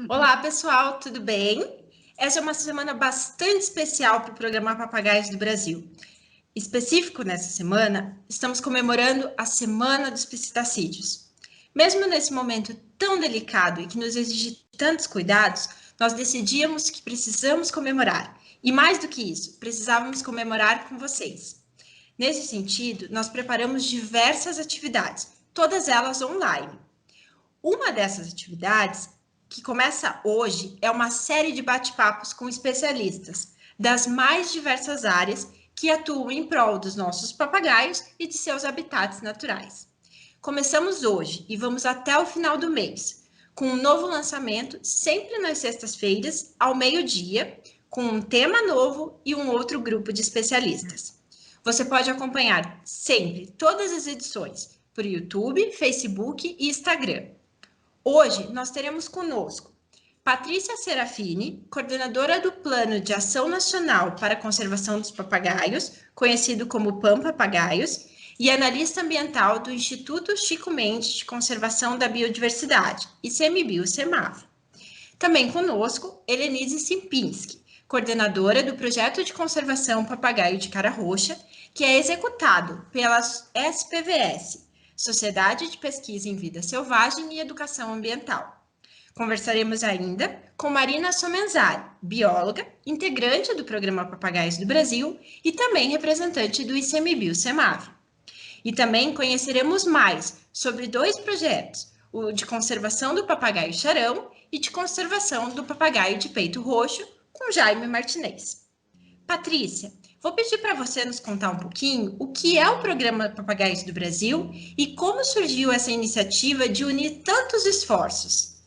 Olá, pessoal, tudo bem? Essa é uma semana bastante especial para o programa Papagaios do Brasil. Específico nessa semana, estamos comemorando a Semana dos Psitacídeos. Mesmo nesse momento tão delicado e que nos exige tantos cuidados, nós decidimos que precisamos comemorar. E mais do que isso, precisávamos comemorar com vocês. Nesse sentido, nós preparamos diversas atividades, todas elas online. Uma dessas atividades, que começa hoje, é uma série de bate-papos com especialistas das mais diversas áreas que atuam em prol dos nossos papagaios e de seus habitats naturais. Começamos hoje e vamos até o final do mês, com um novo lançamento sempre nas sextas-feiras, ao meio-dia, com um tema novo e um outro grupo de especialistas. Você pode acompanhar sempre todas as edições por YouTube, Facebook e Instagram. Hoje nós teremos conosco Patrícia Serafini, coordenadora do Plano de Ação Nacional para a Conservação dos Papagaios, conhecido como PAN Papagaios, e analista ambiental do Instituto Chico Mendes de Conservação da Biodiversidade, ICMBio-CEMAV. Também conosco, Helenise Simpinski, coordenadora do Projeto de Conservação Papagaio de Cara Roxa, que é executado pela SPVS, Sociedade de Pesquisa em Vida Selvagem e Educação Ambiental. Conversaremos ainda com Marina Somenzari, bióloga, integrante do Programa Papagaios do Brasil e também representante do ICMBio-CEMAV. E também conheceremos mais sobre dois projetos, o de conservação do papagaio charão e de conservação do papagaio de peito roxo, com Jaime Martinez. Patrícia, vou pedir para você nos contar um pouquinho o que é o Programa Papagaios do Brasil e como surgiu essa iniciativa de unir tantos esforços.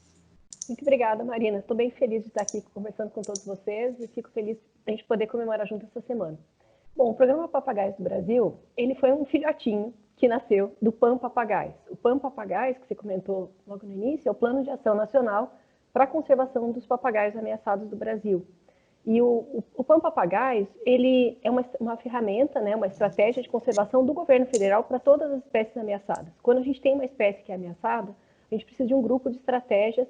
Muito obrigada, Marina. Estou bem feliz de estar aqui conversando com todos vocês e fico feliz de a gente poder comemorar junto essa semana. Bom, o Programa Papagaios do Brasil, ele foi um filhotinho que nasceu do PAN Papagaios. O PAN Papagaios, que você comentou logo no início, é o Plano de Ação Nacional para a Conservação dos Papagaios Ameaçados do Brasil. E o PAN Papagaios, ele é uma ferramenta, né, uma estratégia de conservação do governo federal para todas as espécies ameaçadas. Quando a gente tem uma espécie que é ameaçada, a gente precisa de um grupo de estratégias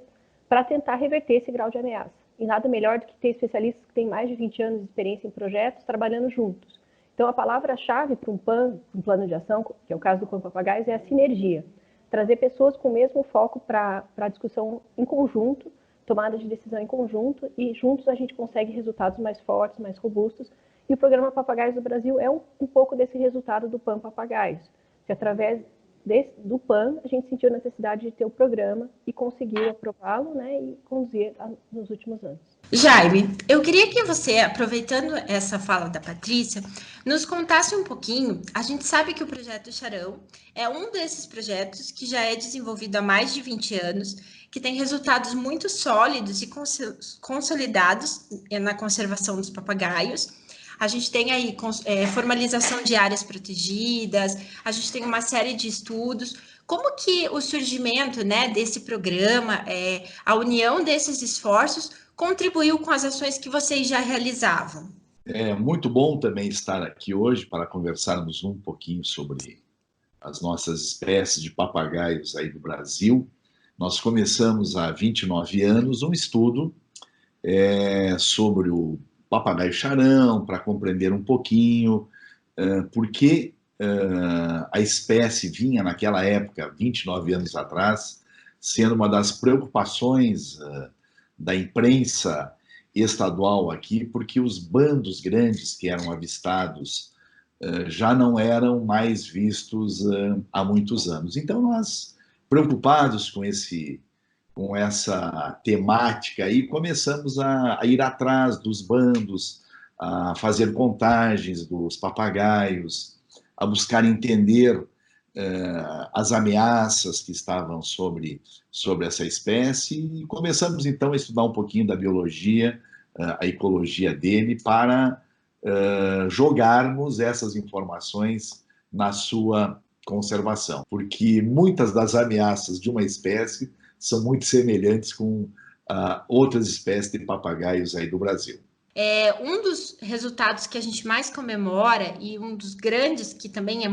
para tentar reverter esse grau de ameaça. E nada melhor do que ter especialistas que têm mais de 20 anos de experiência em projetos trabalhando juntos. Então, a palavra-chave para um PAN, um plano de ação, que é o caso do PAN Papagaios, é a sinergia. Trazer pessoas com o mesmo foco para a discussão em conjunto, tomada de decisão em conjunto, e juntos a gente consegue resultados mais fortes, mais robustos. E o Programa Papagaios do Brasil é um pouco desse resultado do PAN Papagaios, que através do PAN, a gente sentiu a necessidade de ter o programa e conseguiu aprová-lo, né, e conduzir nos últimos anos. Jaime, eu queria que você, aproveitando essa fala da Patrícia, nos contasse um pouquinho. A gente sabe que o projeto Charão é um desses projetos que já é desenvolvido há mais de 20 anos, que tem resultados muito sólidos e consolidados na conservação dos papagaios. A gente tem aí formalização de áreas protegidas, a gente tem uma série de estudos. Como que o surgimento, né, desse programa, a união desses esforços, contribuiu com as ações que vocês já realizavam? É muito bom também estar aqui hoje para conversarmos um pouquinho sobre as nossas espécies de papagaios aí do Brasil. Nós começamos há 29 anos um estudo sobre o papagaio charão, para compreender um pouquinho por que a espécie vinha naquela época, 29 anos atrás, sendo uma das preocupações da imprensa estadual aqui, porque os bandos grandes que eram avistados já não eram mais vistos há muitos anos. Então, nós, preocupados com essa temática aí, começamos a ir atrás dos bandos, a fazer contagens dos papagaios, a buscar entender as ameaças que estavam sobre essa espécie, e começamos então a estudar um pouquinho da biologia, a ecologia dele, para jogarmos essas informações na sua conservação, porque muitas das ameaças de uma espécie são muito semelhantes com outras espécies de papagaios aí do Brasil. Um dos resultados que a gente mais comemora e um dos grandes, que também é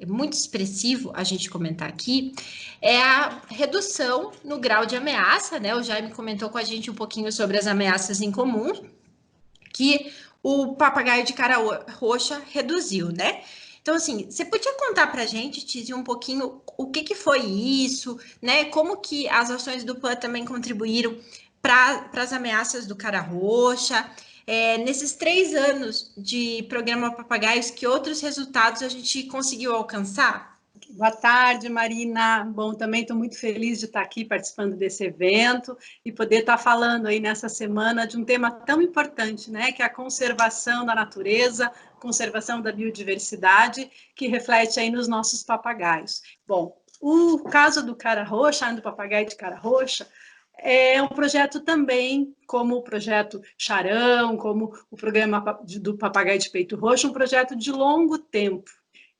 muito expressivo a gente comentar aqui, é a redução no grau de ameaça, né? O Jaime comentou com a gente um pouquinho sobre as ameaças em comum, que o papagaio de cara roxa reduziu, né? Então, assim, você podia contar para a gente, Tizi, um pouquinho o que foi isso, né? Como que as ações do PAN também contribuíram para as ameaças do cara roxa? Nesses 3 anos de programa Papagaios, que outros resultados a gente conseguiu alcançar? Boa tarde, Marina. Bom, também estou muito feliz de estar aqui participando desse evento e poder estar falando aí nessa semana de um tema tão importante, né, que é a conservação da natureza, conservação da biodiversidade, que reflete aí nos nossos papagaios. Bom, o caso do cara roxa, do papagaio de cara roxa, é um projeto também, como o projeto Charão, como o programa do papagaio de peito roxo, um projeto de longo tempo.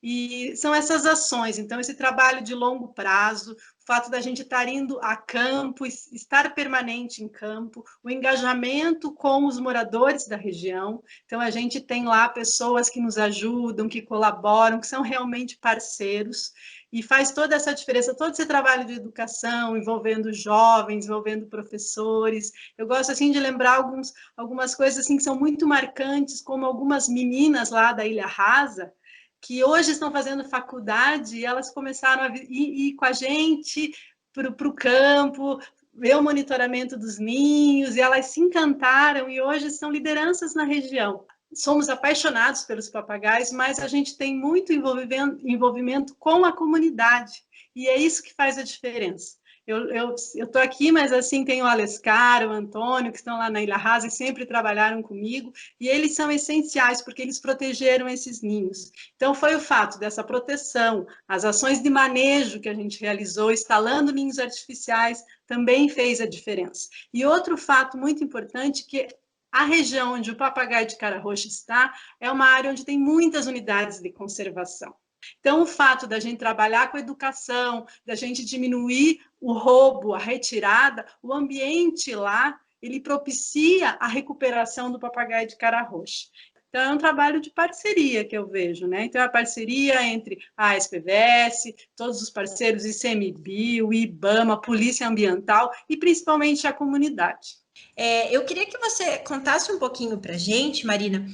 E são essas ações, então, esse trabalho de longo prazo, o fato da gente estar indo a campo, estar permanente em campo, o engajamento com os moradores da região. Então, a gente tem lá pessoas que nos ajudam, que colaboram, que são realmente parceiros, e faz toda essa diferença, todo esse trabalho de educação, envolvendo jovens, envolvendo professores. Eu gosto, assim, de lembrar algumas coisas assim, que são muito marcantes, como algumas meninas lá da Ilha Rasa, que hoje estão fazendo faculdade, e elas começaram a ir com a gente para o campo, ver o monitoramento dos ninhos, e elas se encantaram, e hoje são lideranças na região. Somos apaixonados pelos papagaios, mas a gente tem muito envolvimento com a comunidade, e é isso que faz a diferença. Eu estou aqui, mas assim tem o Alescar, o Antônio, que estão lá na Ilha Rasa e sempre trabalharam comigo, e eles são essenciais, porque eles protegeram esses ninhos. Então, foi o fato dessa proteção, as ações de manejo que a gente realizou, instalando ninhos artificiais, também fez a diferença. E outro fato muito importante, que a região onde o papagaio de cara roxa está, é uma área onde tem muitas unidades de conservação. Então, o fato da gente trabalhar com educação, da gente diminuir o roubo, a retirada, o ambiente lá, ele propicia a recuperação do papagaio de cara roxa. Então, é um trabalho de parceria que eu vejo, né? Então, é a parceria entre a SPVS, todos os parceiros, ICMBio, IBAMA, Polícia Ambiental e, principalmente, a comunidade. Eu queria que você contasse um pouquinho para a gente, Marina,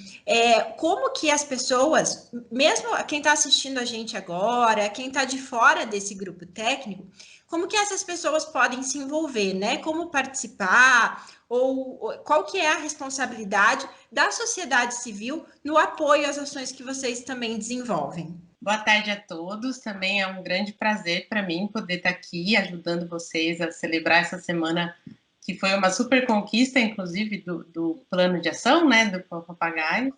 como que as pessoas, mesmo quem está assistindo a gente agora, quem está de fora desse grupo técnico, como que essas pessoas podem se envolver, né? Como participar, ou qual que é a responsabilidade da sociedade civil no apoio às ações que vocês também desenvolvem? Boa tarde a todos, também é um grande prazer para mim poder estar aqui ajudando vocês a celebrar essa semana, que foi uma super conquista, inclusive, do plano de ação, né, do Papagaio.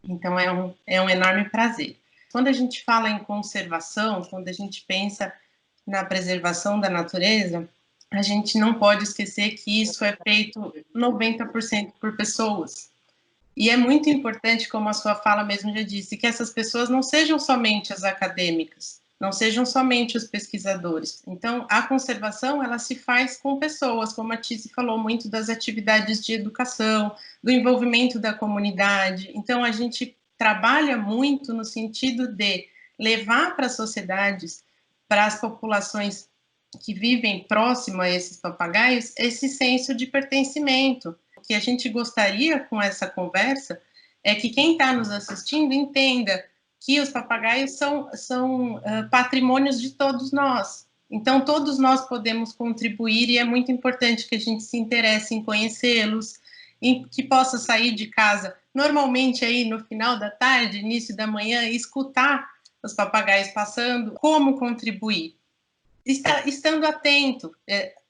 Então, é um enorme prazer. Quando a gente fala em conservação, quando a gente pensa na preservação da natureza, a gente não pode esquecer que isso é feito 90% por pessoas. E é muito importante, como a sua fala mesmo já disse, que essas pessoas não sejam somente as acadêmicas, não sejam somente os pesquisadores. Então, a conservação, ela se faz com pessoas, como a Tizi falou, muito das atividades de educação, do envolvimento da comunidade. Então, a gente trabalha muito no sentido de levar para as sociedades, para as populações que vivem próximo a esses papagaios, esse senso de pertencimento. O que a gente gostaria com essa conversa é que quem está nos assistindo entenda que os papagaios são patrimônios de todos nós. Então, todos nós podemos contribuir e é muito importante que a gente se interesse em conhecê-los, que possa sair de casa, normalmente aí no final da tarde, início da manhã, e escutar os papagaios passando, como contribuir. Estando atento,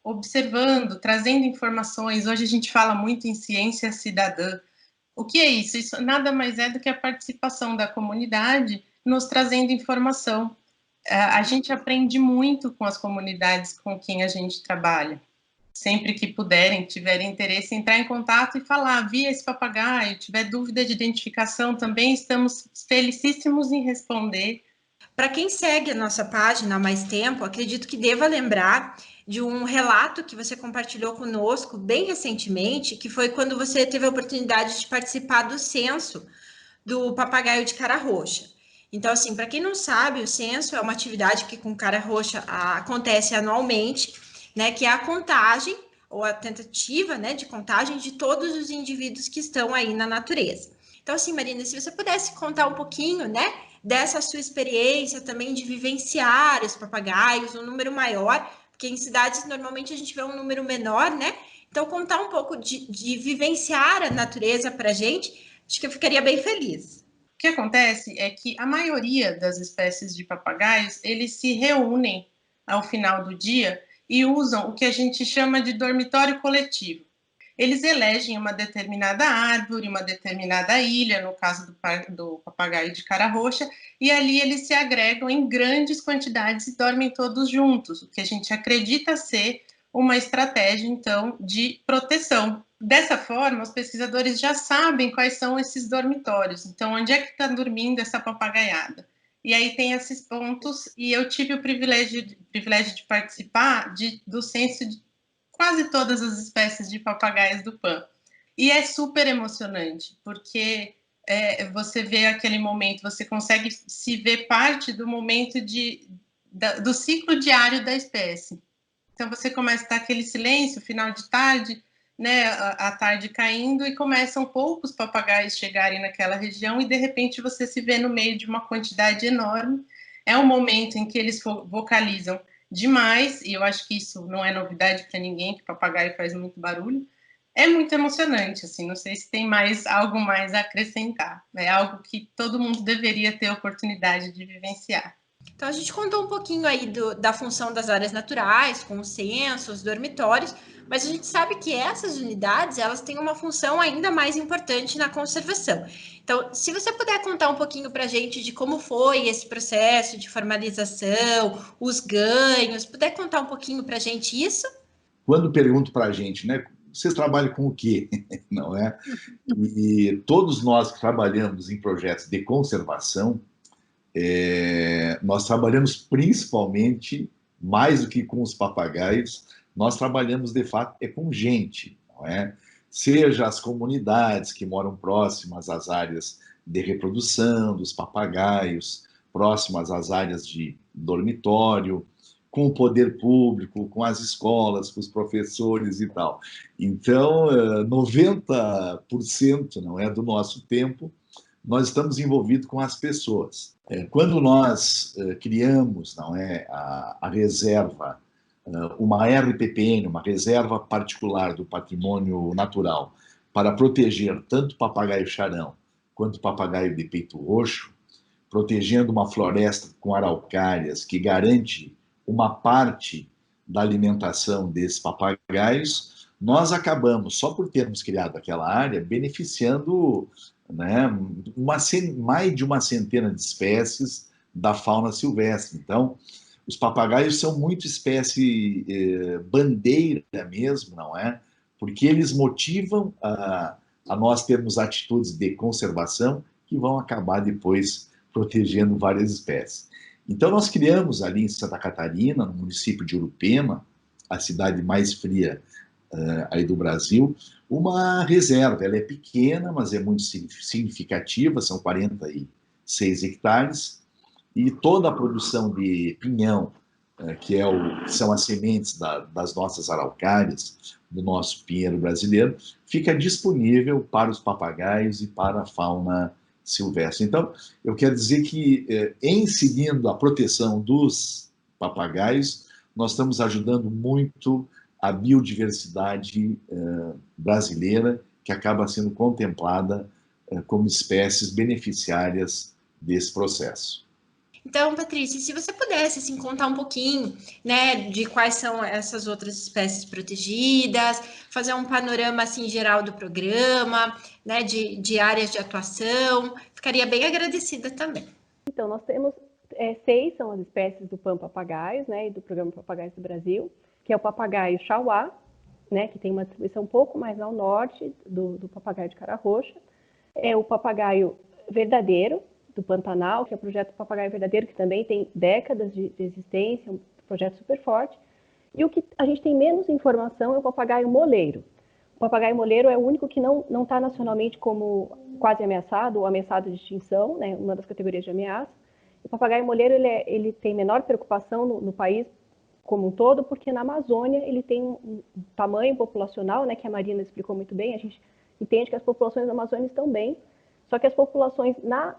observando, trazendo informações. Hoje a gente fala muito em ciência cidadã. O que é isso? Isso nada mais é do que a participação da comunidade nos trazendo informação. A gente aprende muito com as comunidades com quem a gente trabalha. Sempre que puderem, tiverem interesse, entrar em contato e falar, vi esse papagaio, tiver dúvida de identificação também, estamos felicíssimos em responder. Para quem segue a nossa página há mais tempo, acredito que deva lembrar de um relato que você compartilhou conosco bem recentemente, que foi quando você teve a oportunidade de participar do censo do papagaio de cara roxa. Então, assim, para quem não sabe, o censo é uma atividade que com cara roxa acontece anualmente, né, que é a contagem ou a tentativa, né, de contagem de todos os indivíduos que estão aí na natureza. Então, assim, Marina, se você pudesse contar um pouquinho, né, dessa sua experiência também de vivenciar os papagaios, um número maior, porque em cidades normalmente a gente vê um número menor, né? Então, contar um pouco de vivenciar a natureza para a gente, acho que eu ficaria bem feliz. O que acontece é que a maioria das espécies de papagaios, eles se reúnem ao final do dia e usam o que a gente chama de dormitório coletivo. Eles elegem uma determinada árvore, uma determinada ilha, no caso do papagaio de cara roxa, e ali eles se agregam em grandes quantidades e dormem todos juntos, o que a gente acredita ser uma estratégia, então, de proteção. Dessa forma, os pesquisadores já sabem quais são esses dormitórios. Então, onde é que está dormindo essa papagaiada? E aí tem esses pontos, e eu tive o privilégio de participar do censo de quase todas as espécies de papagaios do PAN. E é super emocionante, porque você vê aquele momento, você consegue se ver parte do momento do ciclo diário da espécie. Então você começa a estar aquele silêncio, final de tarde, né, a tarde caindo, e começam poucos papagaios chegarem naquela região, e de repente você se vê no meio de uma quantidade enorme. É um momento em que eles vocalizam demais, e eu acho que isso não é novidade para ninguém, que papagaio faz muito barulho. É muito emocionante, assim, não sei se tem algo mais a acrescentar. É algo que todo mundo deveria ter a oportunidade de vivenciar. Então, a gente contou um pouquinho aí da função das áreas naturais, com os censos, dormitórios, mas a gente sabe que essas unidades, elas têm uma função ainda mais importante na conservação. Então, se você puder contar um pouquinho para a gente de como foi esse processo de formalização, os ganhos, puder contar um pouquinho para a gente isso? Quando pergunto para a gente, né, vocês trabalham com o quê? Não é? E todos nós que trabalhamos em projetos de conservação, nós trabalhamos principalmente, mais do que com os papagaios, nós trabalhamos de fato com gente, não é? Seja as comunidades que moram próximas às áreas de reprodução dos papagaios, próximas às áreas de dormitório, com o poder público, com as escolas, com os professores e tal. Então, 90%, não é, do nosso tempo nós estamos envolvidos com as pessoas. Quando nós criamos, não é, a reserva, uma RPPN, uma reserva particular do patrimônio natural, para proteger tanto o papagaio charão quanto o papagaio de peito roxo, protegendo uma floresta com araucárias que garante uma parte da alimentação desses papagaios, nós acabamos, só por termos criado aquela área, beneficiando, né, mais de uma centena de espécies da fauna silvestre. Então, os papagaios são muito espécie bandeira mesmo, não é? Porque eles motivam a nós termos atitudes de conservação que vão acabar depois protegendo várias espécies. Então, nós criamos ali em Santa Catarina, no município de Urupema, a cidade mais fria aí do Brasil, uma reserva. Ela é pequena, mas é muito significativa, são 46 hectares, e toda a produção de pinhão, que são as sementes das nossas araucárias, do nosso pinheiro brasileiro, fica disponível para os papagaios e para a fauna silvestre. Então, eu quero dizer que, em seguindo a proteção dos papagaios, nós estamos ajudando muito a biodiversidade brasileira, que acaba sendo contemplada como espécies beneficiárias desse processo. Então, Patrícia, se você pudesse assim, contar um pouquinho, né, de quais são essas outras espécies protegidas, fazer um panorama assim geral do programa, né, de áreas de atuação, ficaria bem agradecida também. Então, nós temos 6 são as espécies do PAN Papagaios, né, e do Programa Papagaios do Brasil, que é o papagaio chauá, né, que tem uma distribuição um pouco mais ao norte do papagaio de cara roxa, é o papagaio verdadeiro, do Pantanal, que é o projeto Papagaio Verdadeiro, que também tem décadas de existência, um projeto super forte, E o que a gente tem menos informação é o papagaio moleiro. O papagaio moleiro é o único que não está nacionalmente como quase ameaçado ou ameaçado de extinção, né, uma das categorias de ameaça. O papagaio moleiro ele tem menor preocupação no país como um todo, porque na Amazônia ele tem um tamanho populacional, né, que a Marina explicou muito bem, a gente entende que as populações da Amazônia estão bem, só que as populações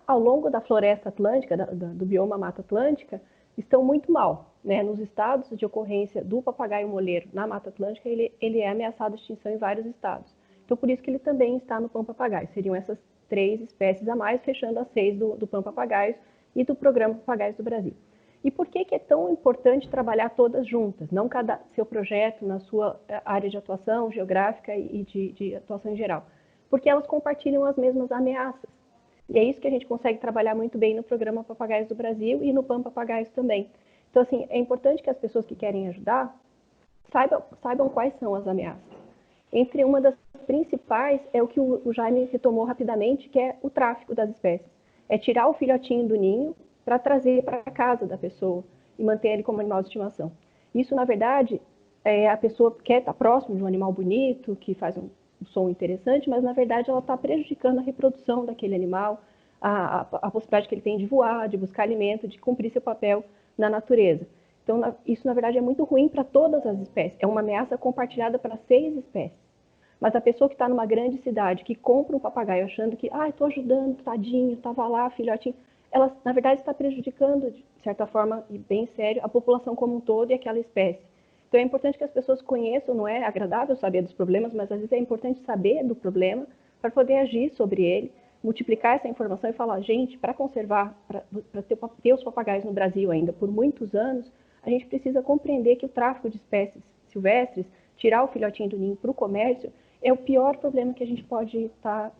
ao longo da floresta atlântica, do bioma Mata Atlântica, estão muito mal. Né? Nos estados de ocorrência do papagaio moleiro na Mata Atlântica, ele é ameaçado de extinção em vários estados. Então, por isso que ele também está no Pampa-Papagaio. Seriam essas 3 espécies a mais, fechando as 6 do Pampa-Papagaio e do Programa Papagaios do Brasil. E por que é tão importante trabalhar todas juntas, não cada seu projeto na sua área de atuação geográfica e de atuação em geral? Porque elas compartilham as mesmas ameaças. E é isso que a gente consegue trabalhar muito bem no Programa Papagaios do Brasil e no Pampa-Papagaios também. Então, assim, é importante que as pessoas que querem ajudar saibam quais são as ameaças. Entre uma das principais é o que o Jaime retomou rapidamente, que é o tráfico das espécies. É tirar o filhotinho do ninho para trazer para a casa da pessoa e manter ele como animal de estimação. Isso, na verdade, a pessoa quer estar próximo de um animal bonito, que faz um som interessante, mas, na verdade, ela está prejudicando a reprodução daquele animal, a possibilidade que ele tem de voar, de buscar alimento, de cumprir seu papel na natureza. Então, isso, na verdade, é muito ruim para todas as espécies. É uma ameaça compartilhada para 6 espécies. Mas a pessoa que está numa grande cidade, que compra um papagaio achando que, estou ajudando, tadinho, estava lá, filhotinho, ela, na verdade, está prejudicando, de certa forma, e bem sério, a população como um todo e aquela espécie. Então, é importante que as pessoas conheçam, não é agradável saber dos problemas, mas, às vezes, é importante saber do problema para poder agir sobre ele, multiplicar essa informação e falar, gente, para conservar, para ter os papagaios no Brasil ainda por muitos anos, a gente precisa compreender que o tráfico de espécies silvestres, tirar o filhotinho do ninho para o comércio, é o pior problema que a gente pode estar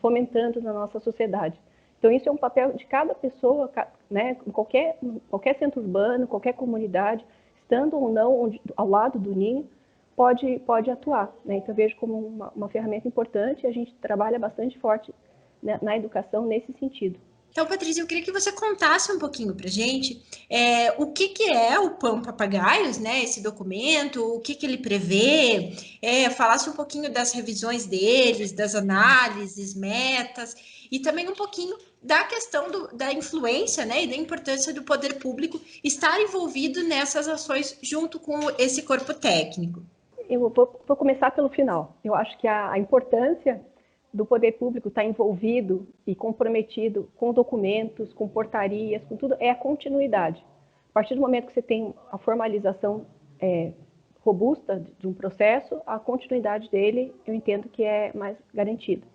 fomentando na nossa sociedade. Então, isso é um papel de cada pessoa, né, em qualquer centro urbano, qualquer comunidade, estando ou não ao lado do ninho, pode atuar. Né? Então, eu vejo como uma ferramenta importante, a gente trabalha bastante forte, né, na educação nesse sentido. Então, Patrícia, eu queria que você contasse um pouquinho para a gente o que é o Pampa-Papagaios, né, esse documento, o que ele prevê, falasse um pouquinho das revisões deles, das análises, metas, e também um pouquinho da questão da influência, né, e da importância do poder público estar envolvido nessas ações junto com esse corpo técnico. Eu vou começar pelo final. Eu acho que a importância do poder público estar envolvido e comprometido com documentos, com portarias, com tudo, é a continuidade. A partir do momento que você tem a formalização robusta de um processo, a continuidade dele, eu entendo que é mais garantida.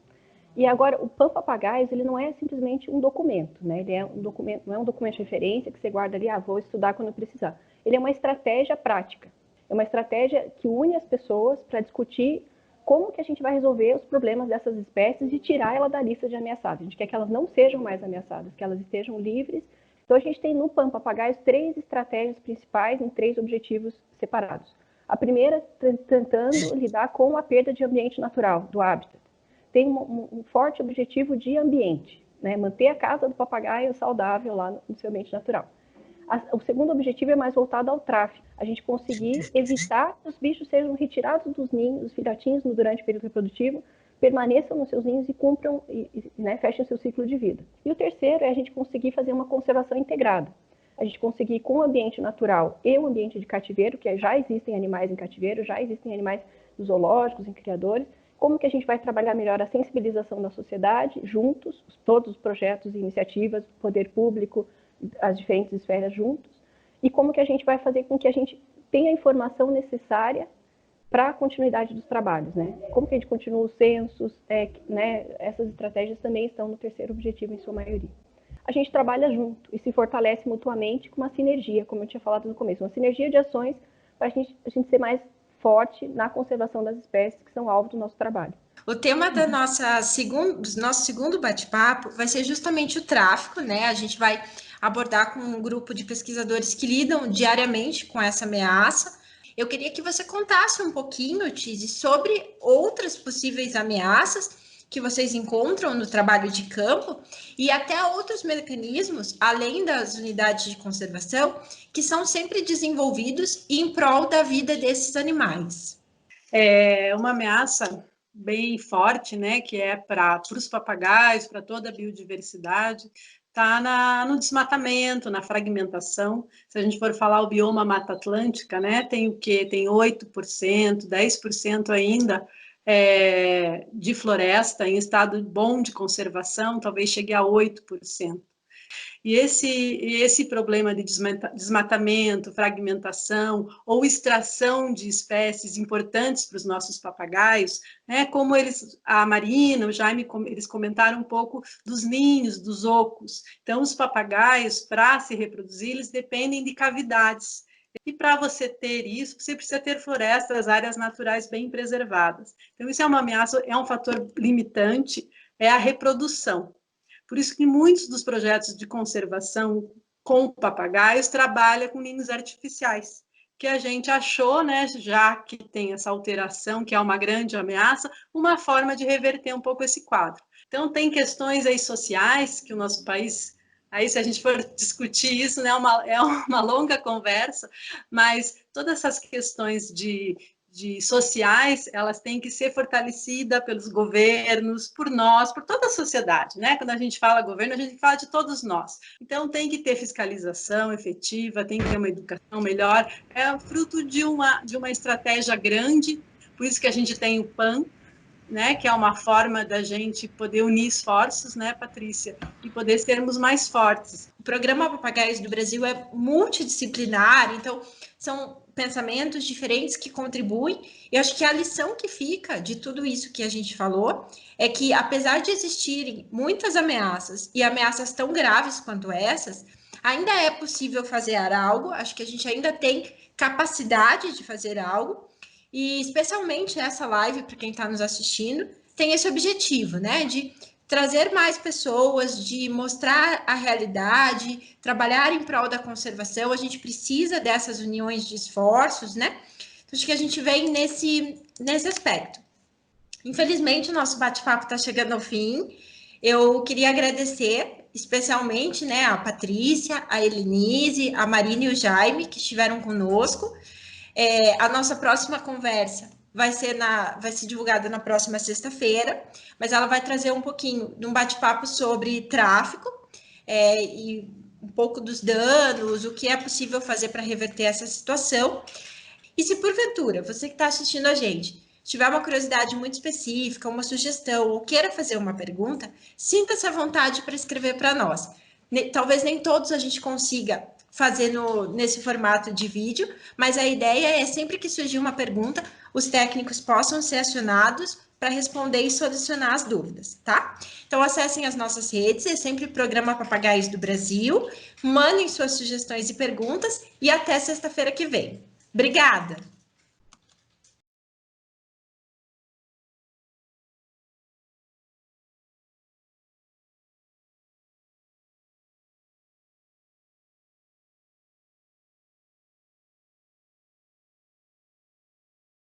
E agora, o Pampa-Papagaios, ele não é simplesmente um documento, né? Ele é um documento, não é um documento de referência que você guarda ali, vou estudar quando precisar. Ele é uma estratégia prática. É uma estratégia que une as pessoas para discutir como que a gente vai resolver os problemas dessas espécies e tirar ela da lista de ameaçadas. A gente quer que elas não sejam mais ameaçadas, que elas estejam livres. Então, a gente tem no Pampa-Papagaios 3 estratégias principais em 3 objetivos separados. A primeira, tentando lidar com a perda de ambiente natural, do hábitat. Tem um forte objetivo de ambiente, né? Manter a casa do papagaio saudável lá no seu ambiente natural. O segundo objetivo é mais voltado ao tráfico. A gente conseguir evitar que os bichos sejam retirados dos ninhos, os filhotinhos, durante o período reprodutivo, permaneçam nos seus ninhos e cumpram, né, fechem o seu ciclo de vida. E o terceiro é a gente conseguir fazer uma conservação integrada. A gente conseguir, com o ambiente natural e o ambiente de cativeiro, que já existem animais em cativeiro, já existem animais zoológicos, em criadores, como que a gente vai trabalhar melhor a sensibilização da sociedade, juntos, todos os projetos e iniciativas, poder público, as diferentes esferas juntos, e como que a gente vai fazer com que a gente tenha a informação necessária para a continuidade dos trabalhos, né? Como que a gente continua os censos, né? Essas estratégias também estão no terceiro objetivo em sua maioria. A gente trabalha junto e se fortalece mutuamente com uma sinergia, como eu tinha falado no começo, uma sinergia de ações para a gente ser mais forte na conservação das espécies que são alvo do nosso trabalho. O tema do nosso segundo bate-papo vai ser justamente o tráfico, né? A gente vai abordar com um grupo de pesquisadores que lidam diariamente com essa ameaça. Eu queria que você contasse um pouquinho, Tizi, sobre outras possíveis ameaças que vocês encontram no trabalho de campo e até outros mecanismos, além das unidades de conservação, que são sempre desenvolvidos em prol da vida desses animais. É uma ameaça bem forte, né, que é para os papagaios, para toda a biodiversidade, está no desmatamento, na fragmentação. Se a gente for falar o bioma Mata Atlântica, né, tem o quê? Tem 8%, 10% ainda de floresta em estado bom de conservação, talvez chegue a 8%. E esse problema de desmatamento, fragmentação ou extração de espécies importantes para os nossos papagaios, né, como a Marina, o Jaime, eles comentaram um pouco dos ninhos, dos ocos. Então, os papagaios, para se reproduzir, eles dependem de cavidades. E para você ter isso, você precisa ter florestas, áreas naturais bem preservadas. Então, isso é uma ameaça, é um fator limitante, é a reprodução. Por isso que muitos dos projetos de conservação com papagaios trabalham com ninhos artificiais, que a gente achou, né, já que tem essa alteração, que é uma grande ameaça, uma forma de reverter um pouco esse quadro. Então, tem questões aí sociais que o nosso país, aí se a gente for discutir isso, né, é uma longa conversa, mas todas essas questões de sociais, elas têm que ser fortalecidas pelos governos, por nós, por toda a sociedade, né? Quando a gente fala governo, a gente fala de todos nós. Então, tem que ter fiscalização efetiva, tem que ter uma educação melhor. É fruto de uma estratégia grande, por isso que a gente tem o PAN, né? Que é uma forma da gente poder unir esforços, né, Patrícia? E poder sermos mais fortes. O Programa Papagaios do Brasil é multidisciplinar, então são pensamentos diferentes que contribuem. Eu acho que a lição que fica de tudo isso que a gente falou é que, apesar de existirem muitas ameaças e ameaças tão graves quanto essas, ainda é possível fazer algo. Acho que a gente ainda tem capacidade de fazer algo. E especialmente essa live, para quem está nos assistindo, tem esse objetivo, né? De trazer mais pessoas, de mostrar a realidade, trabalhar em prol da conservação. A gente precisa dessas uniões de esforços, né? Então, acho que a gente vem nesse aspecto. Infelizmente, o nosso bate-papo está chegando ao fim. Eu queria agradecer especialmente, né, a Patrícia, a Helenise, a Marina e o Jaime, que estiveram conosco. A nossa próxima conversa vai ser divulgada na próxima sexta-feira, mas ela vai trazer um pouquinho de um bate-papo sobre tráfico e um pouco dos danos, o que é possível fazer para reverter essa situação. E se porventura você que está assistindo a gente tiver uma curiosidade muito específica, uma sugestão ou queira fazer uma pergunta, sinta-se à vontade para escrever para nós. Talvez nem todos a gente consiga fazer nesse formato de vídeo, mas a ideia é sempre que surgir uma pergunta, os técnicos possam ser acionados para responder e solucionar as dúvidas, tá? Então, acessem as nossas redes, é sempre Programa Papagaios do Brasil, mandem suas sugestões e perguntas e até sexta-feira que vem. Obrigada!